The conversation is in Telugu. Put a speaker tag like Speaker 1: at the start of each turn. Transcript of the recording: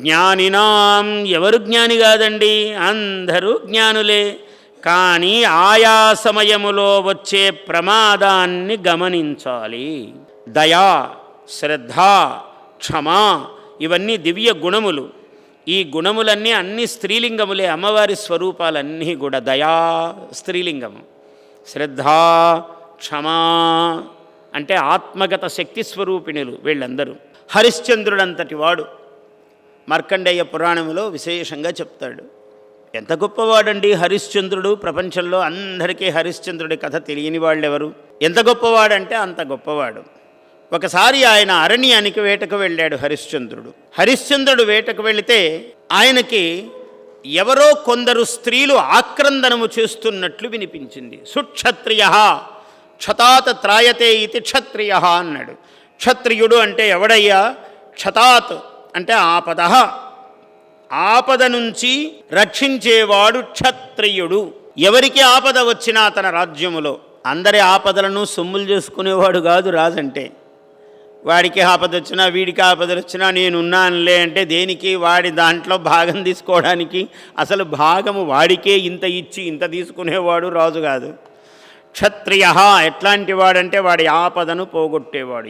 Speaker 1: జ్ఞానినాం ఎవరు జ్ఞాని కాదండి, అందరూ జ్ఞానులే. కానీ ఆయా సమయములో వచ్చే ప్రమాదాన్ని గమనించాలి. దయా, శ్రద్ధ, క్షమ ఇవన్నీ దివ్య గుణములు. ఈ గుణములన్నీ అన్ని స్త్రీలింగములే. అమ్మవారి స్వరూపాలన్నీ కూడా దయా స్త్రీలింగము, శ్రద్ధ క్షమా అంటే ఆత్మగత శక్తి స్వరూపిణులు వీళ్ళందరూ. హరిశ్చంద్రుడంతటి వాడు మార్కండేయ పురాణంలో విశేషంగా చెప్తాడు. ఎంత గొప్పవాడండి హరిశ్చంద్రుడు. ప్రపంచంలో అందరికీ హరిశ్చంద్రుడి కథ తెలియని వాళ్ళెవరు? ఎంత గొప్పవాడంటే అంత గొప్పవాడు. ఒకసారి ఆయన అరణ్యానికి వేటకు వెళ్ళాడు హరిశ్చంద్రుడు. హరిశ్చంద్రుడు వేటకు వెళితే ఆయనకి ఎవరో కొందరు స్త్రీలు ఆక్రందనము చేస్తున్నట్లు వినిపించింది. సుక్షత్రియ క్షతాత్ త్రాయతే ఇది క్షత్రియ అన్నాడు. క్షత్రియుడు అంటే ఎవడయ్యా? క్షతాత్ అంటే ఆపద, ఆపద నుంచి రక్షించేవాడు క్షత్రియుడు. ఎవరికి ఆపద వచ్చినా తన రాజ్యములో అందరి ఆపదలను సొమ్ములు చేసుకునేవాడు కాదు రాజంటే. వాడికి ఆపద వచ్చినా వీడికి ఆపదలు వచ్చినా నేనున్నానులే అంటే దేనికి? వాడి దాంట్లో భాగం తీసుకోవడానికి. అసలు భాగము వాడికే ఇంత ఇచ్చి ఇంత తీసుకునేవాడు రాజు కాదు. క్షత్రియ ఎట్లాంటి వాడంటే వాడి ఆపదను పోగొట్టేవాడు.